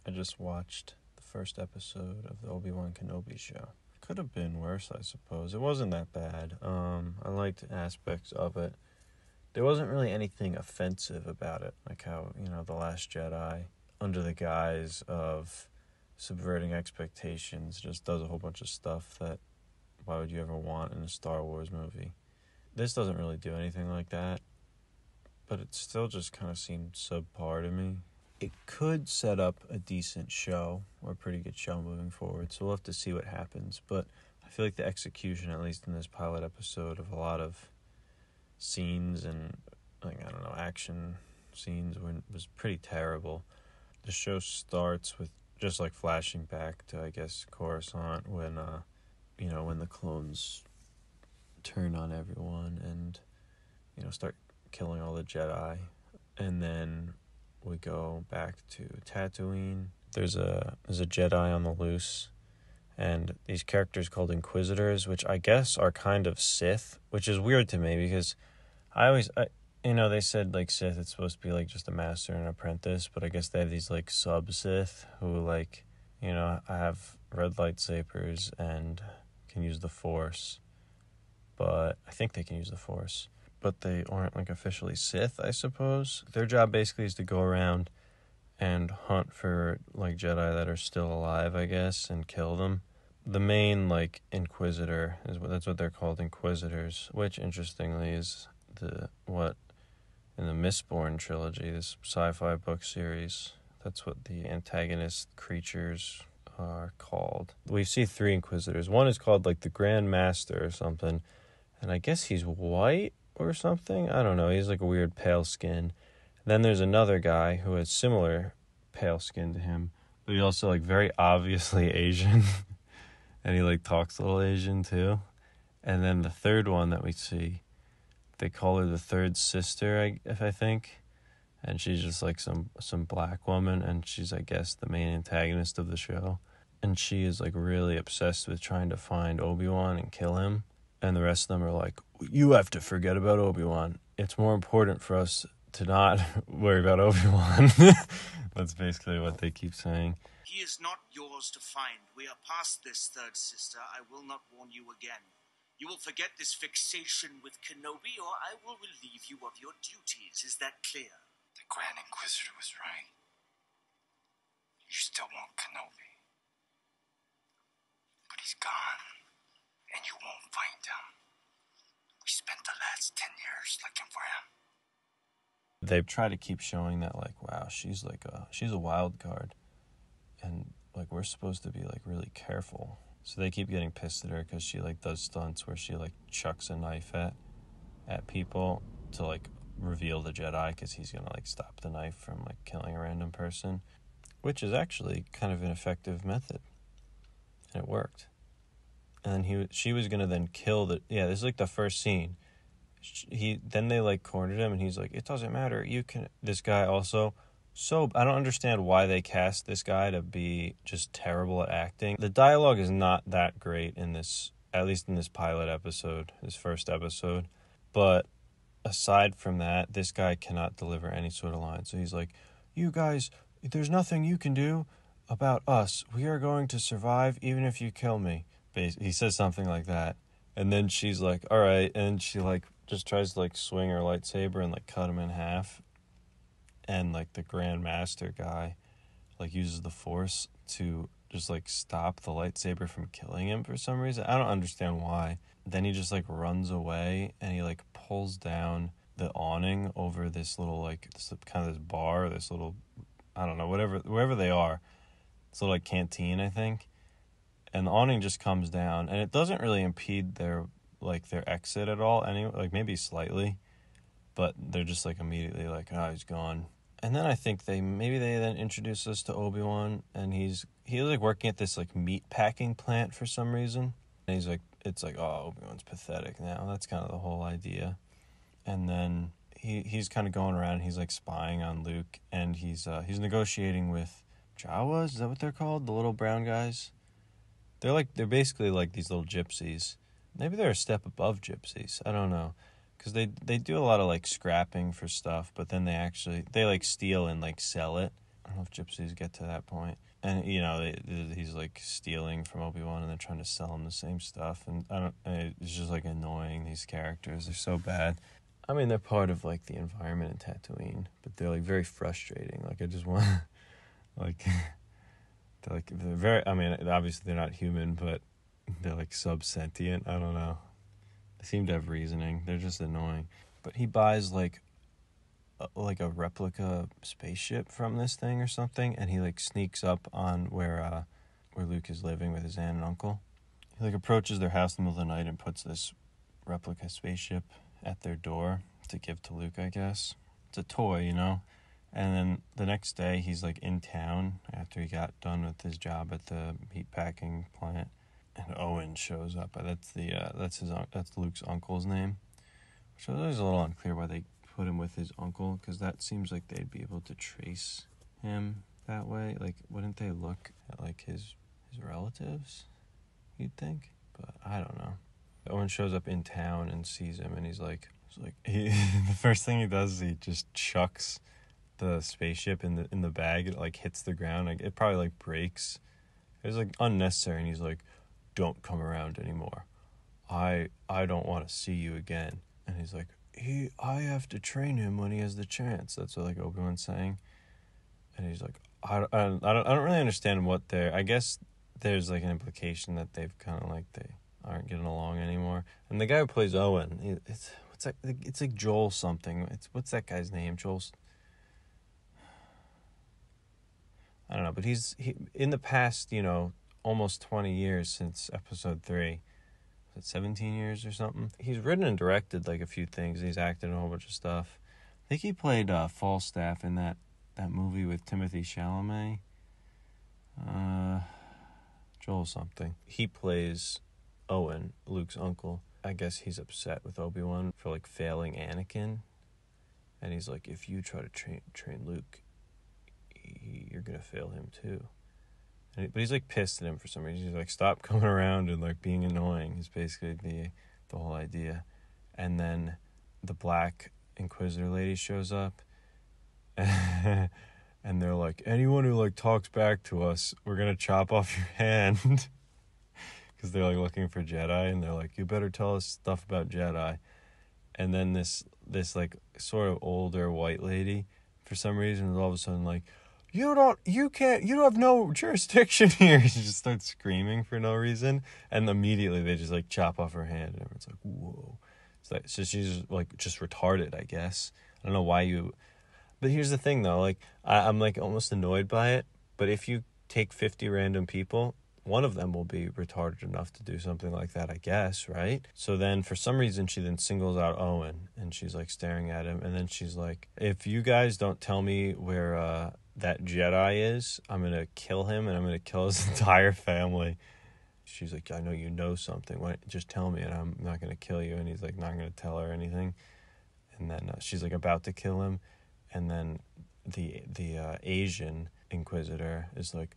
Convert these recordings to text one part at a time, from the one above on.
I just watched the first episode of the Obi-Wan Kenobi show. Could have been worse, I suppose. It wasn't that bad. I liked aspects of it. There wasn't really anything offensive about it, like how, The Last Jedi, under the guise of subverting expectations, just does a whole bunch of stuff that why would you ever want in a Star Wars movie? This doesn't really do anything like that, but it still just kind of seemed subpar to me. It could set up a decent show, or a pretty good show moving forward, so we'll have to see what happens. But I feel like the execution, at least in this pilot episode, of a lot of scenes and, action scenes was pretty terrible. The show starts with just, flashing back to, I guess, Coruscant when, when the clones turn on everyone and, start killing all the Jedi. And then we go back to Tatooine. There's a Jedi on the loose, and these characters called Inquisitors, which I guess are kind of Sith, which is weird to me because they said Sith, it's supposed to be just a master and an apprentice, but I guess they have these sub-Sith who have red lightsabers and can use the Force, but I think they can use the Force. But they aren't officially Sith, I suppose. Their job basically is to go around and hunt for Jedi that are still alive, I guess, and kill them. The main Inquisitor that's what they're called, Inquisitors, which interestingly is what in the Mistborn trilogy, this sci-fi book series, that's what the antagonist creatures are called. We see 3 Inquisitors. One is called the Grand Master or something, and I guess he's white or something. I don't know. He's a weird pale skin. Then there's another guy who has similar pale skin to him, but he's also very obviously Asian. And he talks a little Asian too. And then the third one that we see, they call her the third sister, I think. And she's just some black woman, and she's, I guess, the main antagonist of the show. And she is really obsessed with trying to find Obi-Wan and kill him. And the rest of them are you have to forget about Obi-Wan. It's more important for us to not worry about Obi-Wan. That's basically what they keep saying. He is not yours to find. We are past this, third sister. I will not warn you again. You will forget this fixation with Kenobi, or I will relieve you of your duties. Is that clear? The Grand Inquisitor was right. You still want Kenobi. But he's gone. And you won't find him. We spent the last 10 years looking for him. They try to keep showing that, wow, she's she's a wild card. And, we're supposed to be, really careful. So they keep getting pissed at her because she, does stunts where she, chucks a knife at people to, reveal the Jedi because he's going to, stop the knife from, killing a random person. Which is actually kind of an effective method. And it worked. And then she was gonna then kill this is the first scene. Then they cornered him, and he's it doesn't matter. You can. This guy also. So I don't understand why they cast this guy to be just terrible at acting. The dialogue is not that great in this, at least in this pilot episode, this first episode. But aside from that, this guy cannot deliver any sort of line. So he's you guys, there's nothing you can do about us. We are going to survive even if you kill me. He says something like that, and then she's all right, and she just tries to swing her lightsaber and cut him in half, and the Grand Master guy uses the Force to just stop the lightsaber from killing him for some reason. I don't understand why. Then he just runs away, and he pulls down the awning over this little this kind of this bar, this little, I don't know, wherever they are, this little canteen, I think. And the awning just comes down, and it doesn't really impede their exit at all. Maybe slightly, but they're just immediately oh, he's gone. And then I think they then introduce us to Obi-Wan, and he's working at this meat packing plant for some reason. And he's oh, Obi-Wan's pathetic now. That's kind of the whole idea. And then he's kind of going around, and he's spying on Luke, and he's negotiating with Jawas. Is that what they're called? The little brown guys. They're basically these little gypsies. Maybe they're a step above gypsies. I don't know. Because they do a lot of scrapping for stuff, but then they steal and sell it. I don't know if gypsies get to that point. And, you know, he's, like, stealing from Obi-Wan and then trying to sell him the same stuff. And it's just, like, annoying, these characters. They're so bad. I mean, they're part of, like, the environment in Tatooine, but they're, like, very frustrating. Like, I just want, like, they're very, I mean, obviously they're not human, but they're, like, sub-sentient. I don't know. They seem to have reasoning. They're just annoying. But he buys, like a replica spaceship from this thing or something, and he, like, sneaks up on where Luke is living with his aunt and uncle. He, like, approaches their house in the middle of the night and puts this replica spaceship at their door to give to Luke, I guess. It's a toy, you know? And then the next day, he's, like, in town after he got done with his job at the meatpacking plant, and Owen shows up. That's Luke's uncle's name, which I was a little unclear why they put him with his uncle, because that seems like they'd be able to trace him that way. Like, wouldn't they look at, like, his relatives, you'd think? But I don't know. Owen shows up in town and sees him, and he's like the first thing he does is he just chucks the spaceship in the bag. It, like, hits the ground. Like, it probably, like, breaks. It was, like, unnecessary, and he's like, "Don't come around anymore. I don't want to see you again." And he's like, I have to train him when he has the chance. That's what, like, Obi-Wan's saying. And he's like, I don't really understand what I guess there's, like, an implication that they've kind of, like, they aren't getting along anymore. And the guy who plays Owen, it's like Joel something. What's that guy's name? I don't know, but he in the past, you know, almost 20 years since episode 3, 17 years or something. He's written and directed, like, a few things. He's acted in a whole bunch of stuff. I think he played Falstaff in that movie with Timothy Chalamet. Joel something. He plays Owen, Luke's uncle. I guess he's upset with Obi-Wan for, like, failing Anakin. And he's like, if you try to train Luke, you're going to fail him too. But he's, like, pissed at him for some reason. He's like, stop coming around and, like, being annoying is basically the whole idea. And then the Black Inquisitor lady shows up. And they're like, anyone who, like, talks back to us, we're going to chop off your hand. Because they're, like, looking for Jedi. And they're like, you better tell us stuff about Jedi. And then this like, sort of older white lady, for some reason, is all of a sudden like, you have no jurisdiction here. She just starts screaming for no reason, and immediately they just, like, chop off her hand, and everyone's like, whoa. So she's, like, just retarded, I guess. I don't know why but here's the thing, though, like, I'm, like, almost annoyed by it, but if you take 50 random people, one of them will be retarded enough to do something like that, I guess, right? So then, for some reason, she then singles out Owen, and she's, like, staring at him, and then she's like, if you guys don't tell me where that Jedi is, I'm going to kill him, and I'm going to kill his entire family. She's like, I know you know something. Why, just tell me, and I'm not going to kill you. And he's like, not going to tell her anything. And then she's, like, about to kill him, and then the Asian Inquisitor is like,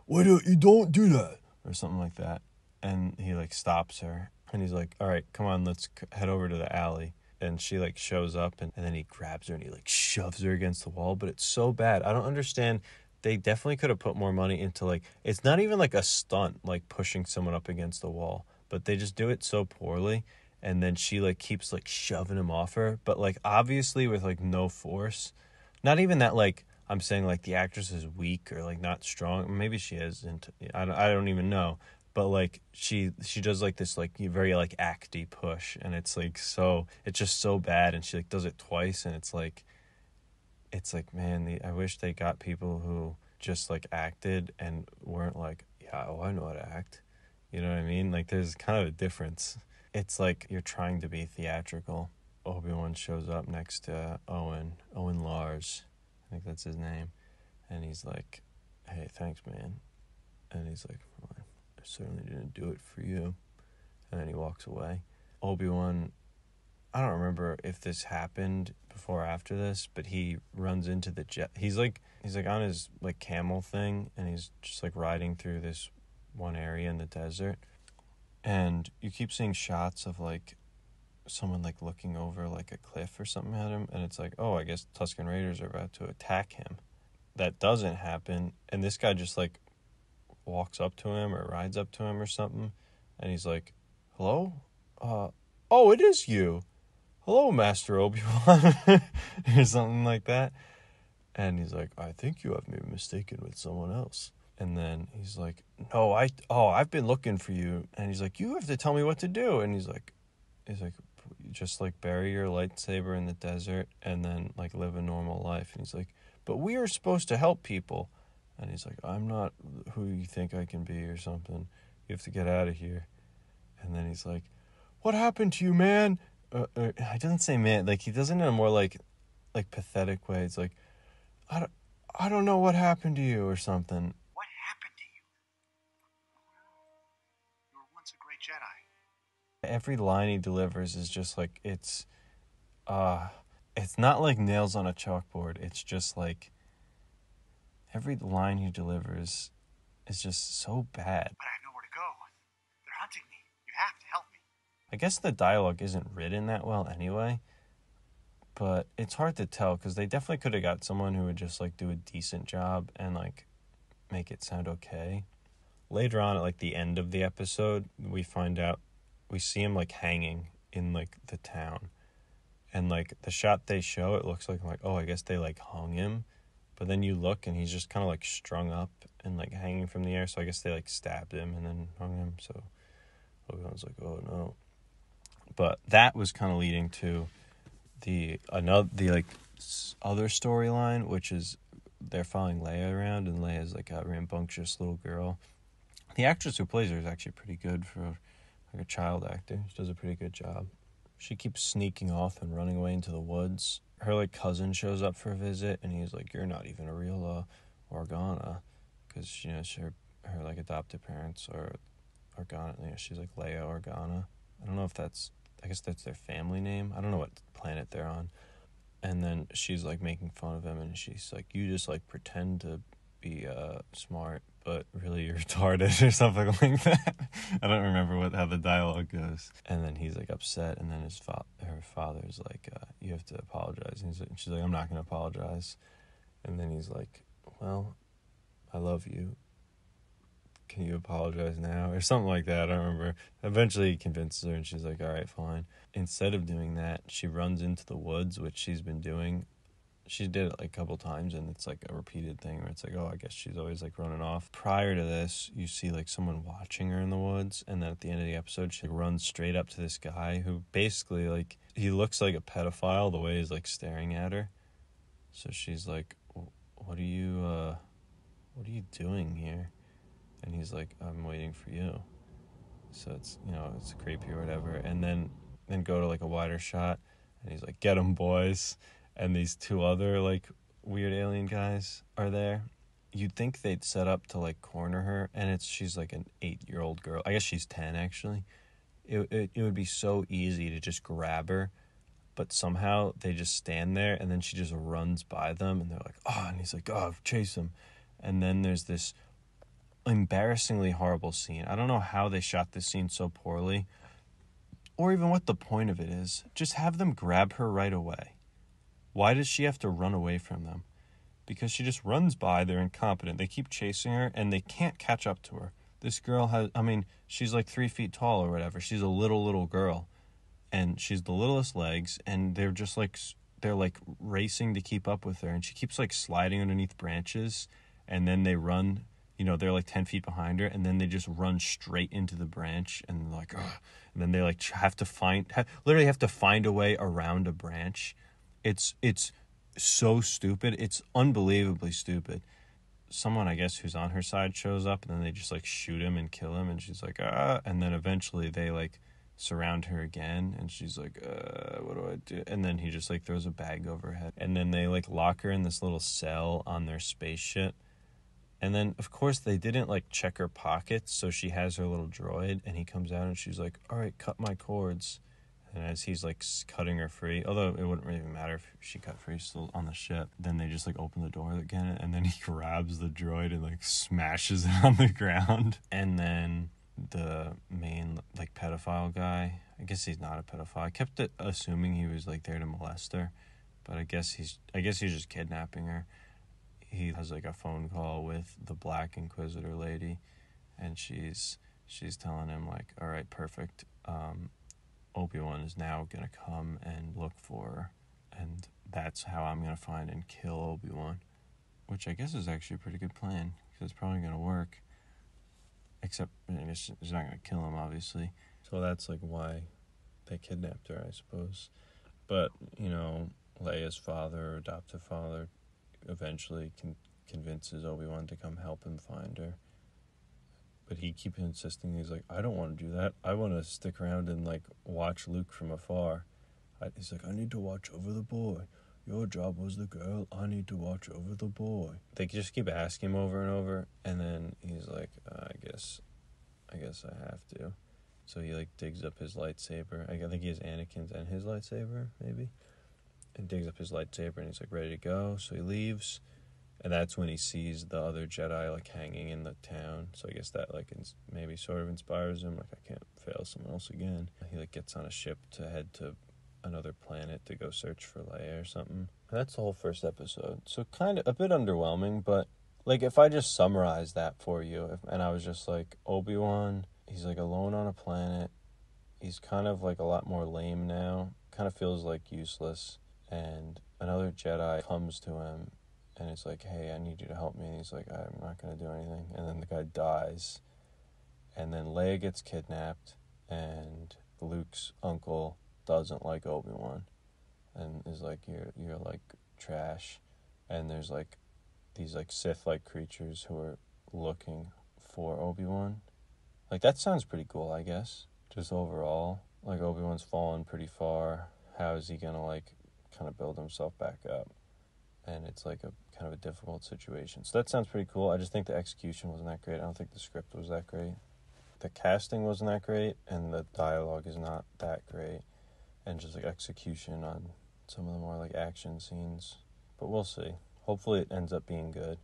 you don't do that, or something like that. And he, like, stops her, and he's like, all right, come on, let's head over to the alley. And she, like, shows up, and then he grabs her and he, like, shoves her against the wall. But it's so bad. I don't understand. They definitely could have put more money into, like, it's not even, like, a stunt, like, pushing someone up against the wall, but they just do it so poorly. And then she, like, keeps, like, shoving him off her, but, like, obviously with, like, no force. Not even that, like, I'm saying, like, the actress is weak or, like, not strong. Maybe she is. I don't even know. But, like, she does, like, this, like, very, like, acty push. And it's, like, it's just so bad. And she, like, does it twice. And it's like, man, I wish they got people who just, like, acted and weren't like, yeah, I know how to act. You know what I mean? Like, there's kind of a difference. It's like you're trying to be theatrical. Obi-Wan shows up next to Owen Lars. I think that's his name. And he's like, hey, thanks, man. And he's like, well, I certainly didn't do it for you. And then he walks away. Obi-Wan, I don't remember if this happened before or after this, but he runs into the jet. He's like on his, like, camel thing, and he's just, like, riding through this one area in the desert. And you keep seeing shots of, like, someone, like, looking over, like, a cliff or something at him, and it's like, oh, I guess Tusken Raiders are about to attack him. that doesn't happen, and this guy just like walks up to him or rides up to him or something, and he's like, hello? Oh, it is you. Hello, Master Obi-Wan. Or something like that. And he's like, I think you have me mistaken with someone else. And then he's like, no, I've been looking for you. And he's like, you have to tell me what to do. And he's like, just like bury your lightsaber in the desert and then like live a normal life. And he's like, but we are supposed to help people. And he's like, I'm not who you think I can be or something. You have to get out of here. And then he's like, what happened to you, man? I doesn't say man, like he does it in a more like pathetic way. It's like, I don't know what happened to you or something. What happened to you? You were once a great Jedi. Every line he delivers is just like, it's not like nails on a chalkboard. It's just like every line he delivers is just so bad. But I have nowhere to go. They're hunting me. You have to help me. I guess the dialogue isn't written that well anyway, but it's hard to tell because they definitely could have got someone who would just like do a decent job and like make it sound okay. Later on at like the end of the episode, we see him like hanging in like the town, and like the shot they show, it looks like, oh, I guess they like hung him, but then you look and he's just kind of like strung up and like hanging from the air, so I guess they like stabbed him and then hung him. So Obi-Wan's like, oh no. But that was kind of leading to the other storyline, which is they're following Leia around, and Leia's like a rambunctious little girl. The actress who plays her is actually pretty good for like a child actor. She does a pretty good job. She keeps sneaking off and running away into the woods. Her like cousin shows up for a visit, and he's like, "You're not even a real Organa," because her like adopted parents are Organa. She's like Leia Organa. I don't know if I guess that's their family name. I don't know what planet they're on. And then she's like making fun of him, and she's like, you just like pretend to be smart, but really you're retarded or something like that. I don't remember how the dialogue goes. And then he's like upset, and then her father's like, you have to apologize. And she's like, I'm not going to apologize. And then he's like, well, I love you. Can you apologize now? Or something like that. I don't remember. Eventually he convinces her, and she's like, all right, fine. Instead of doing that, she runs into the woods, which she's been doing. She did it like a couple times, and it's like a repeated thing where it's like, oh, I guess she's always like running off. Prior to this, you see like someone watching her in the woods, and then at the end of the episode, she runs straight up to this guy who basically like, he looks like a pedophile the way he's like staring at her. So she's like, what are you doing here? And he's like, I'm waiting for you. So it's, it's creepy or whatever. And then go to like a wider shot, and he's like, get 'em, boys. And these two other like weird alien guys are there. You'd think they'd set up to like corner her, and she's like an 8-year-old girl. I guess she's 10 actually. It would be so easy to just grab her, but somehow they just stand there, and then she just runs by them, and they're like, oh, and he's like, oh, chase him. And then there's this embarrassingly horrible scene. I don't know how they shot this scene so poorly, or even what the point of it is. Just have them grab her right away. Why does she have to run away from them? Because she just runs by, they're incompetent. They keep chasing her, and they can't catch up to her. This girl she's like 3 feet tall or whatever. She's a little girl, and she's the littlest legs, and they're just like, they're like racing to keep up with her, and she keeps like sliding underneath branches, and then they run. They're like 10 feet behind her, and then they just run straight into the branch, and like, ugh. And then they like literally have to find a way around a branch. It's so stupid. It's unbelievably stupid. Someone, I guess, who's on her side shows up, and then they just like shoot him and kill him, and she's like, ah. And then eventually they like surround her again, and she's like, what do I do? And then he just like throws a bag over her head, and then they like lock her in this little cell on their spaceship. And then, of course, they didn't, like, check her pockets, so she has her little droid, and he comes out, and she's like, all right, cut my cords. And as he's, like, cutting her free, although it wouldn't really matter if she cut free, still on the ship, then they just, like, open the door again, and then he grabs the droid and, like, smashes it on the ground. And then the main, like, pedophile guy, I guess he's not a pedophile. I kept assuming he was, like, there to molest her, but I guess he's just kidnapping her. he has like a phone call with the Black Inquisitor lady, and she's telling him like, all right, perfect. Obi-Wan is now gonna come and look for her, and that's how I'm gonna find and kill Obi-Wan, which I guess is actually a pretty good plan because it's probably gonna work. Except it's not gonna kill him, obviously. So that's like why they kidnapped her, I suppose. But Leia's father or adoptive father eventually convinces Obi-Wan to come help him find her. But he keeps insisting, he's like, I don't want to do that. I want to stick around and like watch Luke from afar. He's like, I need to watch over the boy. Your job was the girl. I need to watch over the boy. They just keep asking him over and over, and then he's like, I guess I have to. So he like digs up his lightsaber. I think he has Anakin's and his lightsaber, maybe. And digs up his lightsaber, and he's like ready to go. So he leaves, and that's when he sees the other Jedi like hanging in the town. So I guess that like maybe sort of inspires him. Like, I can't fail someone else again. He like gets on a ship to head to another planet to go search for Leia or something. And that's the whole first episode. So kind of a bit underwhelming, but like if I just summarize that for you, and I was just like, Obi-Wan, he's like alone on a planet. He's kind of like a lot more lame now. Kind of feels like useless. And another Jedi comes to him and it's like, hey, I need you to help me. And he's like, I'm not going to do anything. And then the guy dies. And then Leia gets kidnapped, and Luke's uncle doesn't like Obi-Wan and is like, you're like trash. And there's like these like Sith-like creatures who are looking for Obi-Wan. Like, that sounds pretty cool, I guess. Just overall, like, Obi-Wan's fallen pretty far. How is he gonna like kind of build himself back up? And it's like a kind of a difficult situation. So that sounds pretty cool. I just think the execution wasn't that great. I don't think the script was that great. The casting wasn't that great, and the dialogue is not that great. And just like execution on some of the more like action scenes. But we'll see. Hopefully it ends up being good.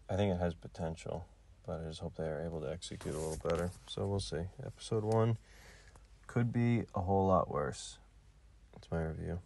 I think it has potential, but I just hope they are able to execute a little better. So we'll see. Episode 1 could be a whole lot worse. That's my review.